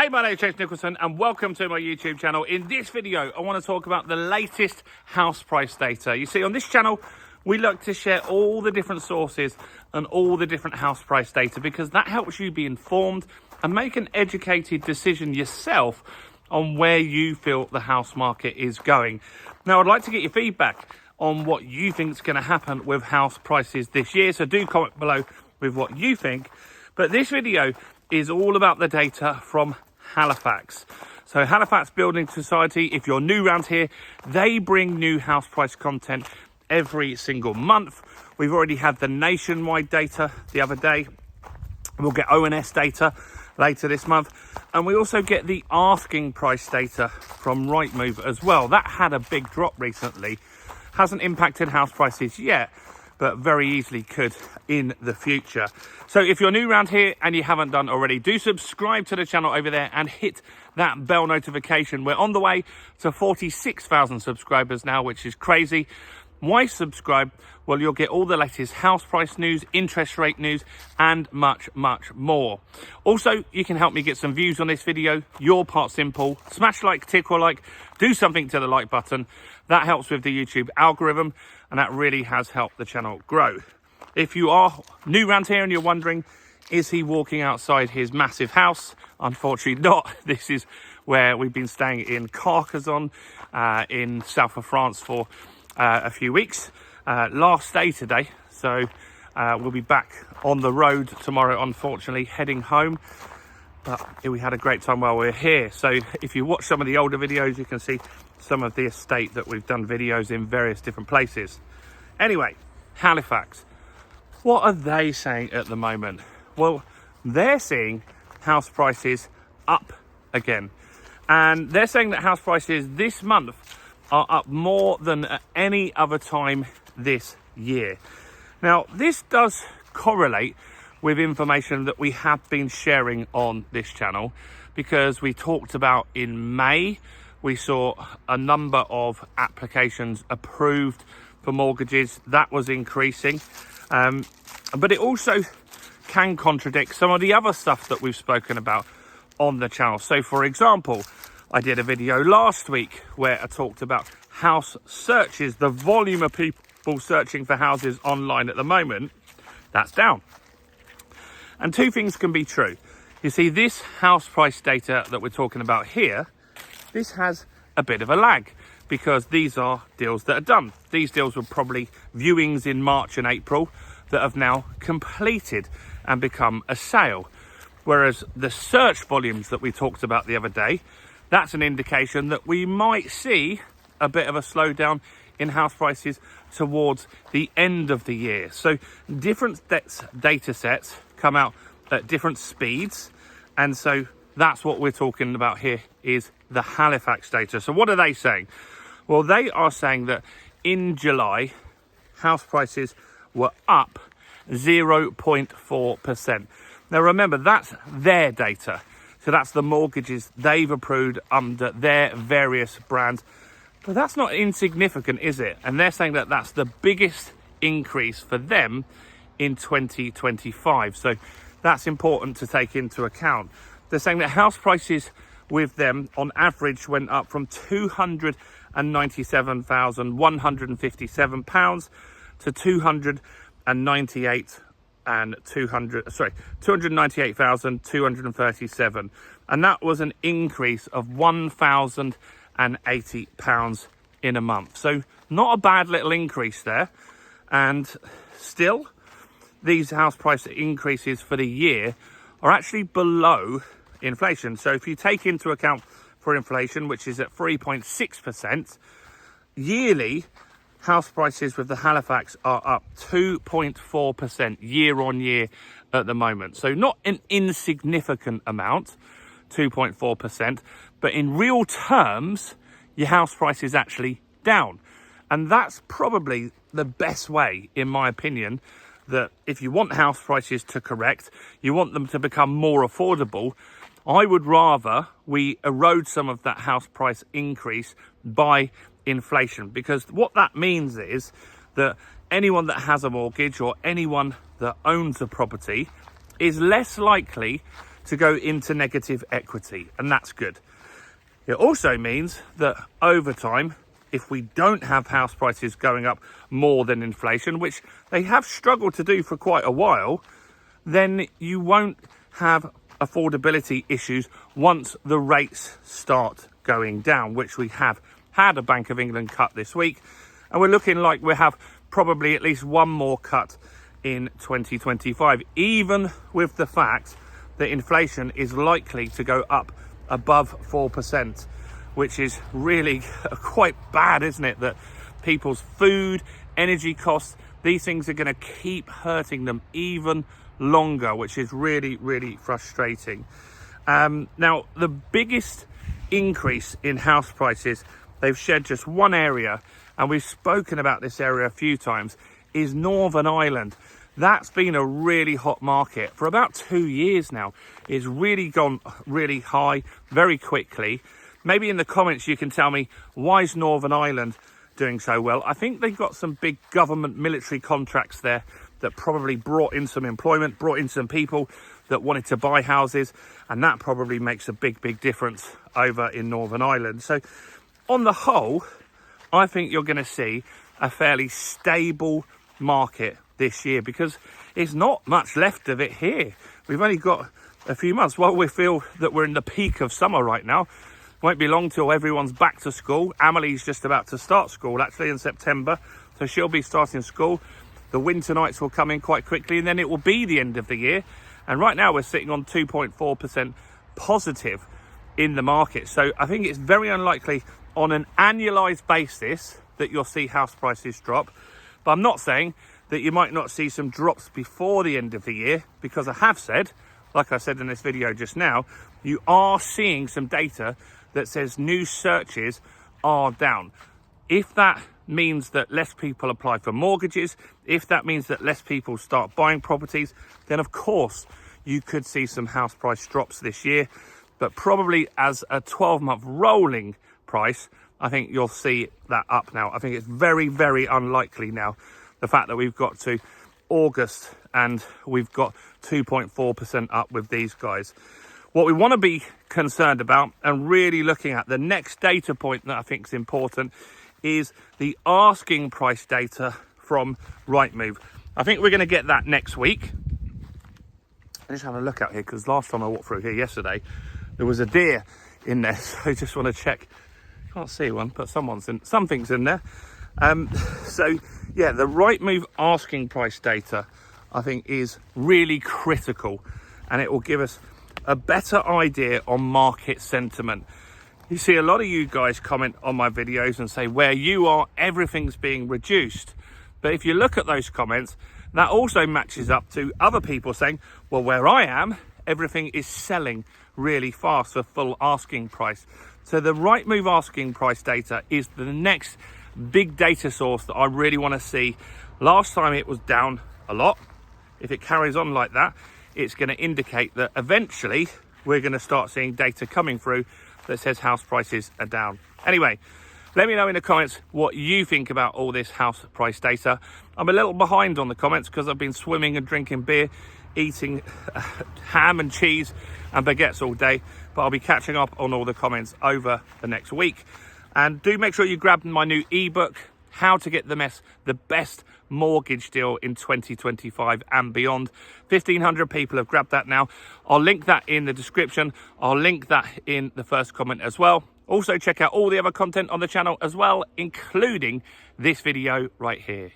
Hey, my name is James Nicholson and welcome to my YouTube channel. In this video, I want to talk about the latest house price data. You see, on this channel, we look to share all the different sources and all the different house price data because that helps you be informed and make an educated decision yourself on where you feel the house market is going. Now, I'd like to get your feedback on what you think is going to happen with house prices this year. So do comment below with what you think. But this video is all about the data from Halifax. So Halifax Building Society, if you're new around here, they bring new house price content every single month. We've already had the nationwide data the other day. We'll get ONS data later this month. And we also get the asking price data from Rightmove as well. That had a big drop recently. Hasn't impacted house prices yet, but very easily could in the future. So if you're new around here and you haven't done already, do subscribe to the channel over there and hit that bell notification. We're on the way to 46,000 subscribers now, which is crazy. Why subscribe? Well, you'll get all the latest house price news, interest rate news, and much, much more. Also, you can help me get some views on this video. Your part simple. Smash like, tick or like, do something to the like button. That helps with the YouTube algorithm, and that really has helped the channel grow. If you are new around here and you're wondering, is he walking outside his massive house? Unfortunately not. This is where we've been staying in Carcassonne in south of France for a few weeks. Last day today, so we'll be back on the road tomorrow, unfortunately, heading home. But we had a great time while we were here. So if you watch some of the older videos, you can see some of the estate that we've done videos in various different places. Anyway, Halifax. What are they saying at the moment? Well, they're seeing house prices up again. And they're saying that house prices this month are up more than at any other time this year. Now, this does correlate with information that we have been sharing on this channel, because we talked about in May, we saw a number of applications approved for mortgages. That was increasing. But it also can contradict some of the other stuff that we've spoken about on the channel. So, for example, I did a video last week where I talked about house searches, the volume of people searching for houses online at the moment. That's down. And two things can be true. You see, this house price data that we're talking about here, this has a bit of a lag because these are deals that are done. These deals were probably viewings in March and April that have now completed and become a sale. Whereas the search volumes that we talked about the other day, that's an indication that we might see a bit of a slowdown in house prices towards the end of the year. So different data sets come out at different speeds. And so that's what we're talking about here is the Halifax data. So what are they saying? Well, they are saying that in July, house prices were up 0.4%. Now, remember, that's their data. So that's the mortgages they've approved under their various brands. But that's not insignificant, is it? And they're saying that that's the biggest increase for them in 2025. So that's important to take into account. They're saying that house prices with them on average went up from £297,157 to 298,237, and that was an increase of £1,080 in a month. So not a bad little increase there. And still, these house price increases for the year are actually below inflation. So if you take into account for inflation, which is at 3.6%, yearly house prices with the Halifax are up 2.4% year on year at the moment. So not an insignificant amount, 2.4%, but in real terms, your house price is actually down. And that's probably the best way, in my opinion, that if you want house prices to correct, you want them to become more affordable, I would rather we erode some of that house price increase by inflation, because what that means is that anyone that has a mortgage or anyone that owns a property is less likely to go into negative equity, and that's good. It also means that over time, if we don't have house prices going up more than inflation, which they have struggled to do for quite a while, then you won't have affordability issues once the rates start going down, which we have had a Bank of England cut this week, and we're looking like we'll have probably at least one more cut in 2025, even with the fact that inflation is likely to go up above 4%, which is really quite bad, isn't it? That people's food, energy costs, these things are going to keep hurting them even longer, which is really, really frustrating. Now, the biggest increase in house prices, they've shed just one area, and we've spoken about this area a few times, is Northern Ireland. That's been a really hot market for about 2 years now. It's really gone really high very quickly. Maybe in the comments you can tell me, why is Northern Ireland doing so well? I think they've got some big government military contracts there that probably brought in some employment, brought in some people that wanted to buy houses, and that probably makes a big, big difference over in Northern Ireland. So on the whole, I think you're going to see a fairly stable market this year, because there's not much left of it here. We've only got a few months. While we feel that we're in the peak of summer right now, won't be long till everyone's back to school. Amelie's just about to start school actually in September, so she'll be starting school. The winter nights will come in quite quickly, and then it will be the end of the year. And right now we're sitting on 2.4% positive in the market. So I think it's very unlikely on an annualized basis that you'll see house prices drop. But I'm not saying that you might not see some drops before the end of the year, because I have said, like I said in this video just now, you are seeing some data that says new searches are down. If that means that less people apply for mortgages, if that means that less people start buying properties, then of course you could see some house price drops this year. But probably as a 12-month rolling price, I think you'll see that up now. I think it's very, very unlikely now, the fact that we've got to August and we've got 2.4% up with these guys. What we want to be concerned about and really looking at, the next data point that I think is important, is the asking price data from Rightmove. I think we're going to get that next week. I'm just having a look out here, because last time I walked through here yesterday, there was a deer in there. So I just want to check. Can't see one, but something's in there. So yeah, the Rightmove asking price data, I think, is really critical, and it will give us a better idea on market sentiment. You see a lot of you guys comment on my videos and say, where you are, everything's being reduced. But if you look at those comments, that also matches up to other people saying, well, where I am, everything is selling really fast for full asking price. So the Rightmove asking price data is the next big data source that I really want to see. Last time it was down a lot. If it carries on like that, it's going to indicate that eventually we're going to start seeing data coming through that says house prices are down. Anyway, let me know in the comments what you think about all this house price data. I'm a little behind on the comments because I've been swimming and drinking beer, eating ham and cheese and baguettes all day, but I'll be catching up on all the comments over the next week. And do make sure you grab my new ebook, How to Get the Best Mortgage Deal in 2025 and Beyond. 1,500 people have grabbed that now. I'll link that in the description. I'll link that in the first comment as well. Also check out all the other content on the channel as well, including this video right here.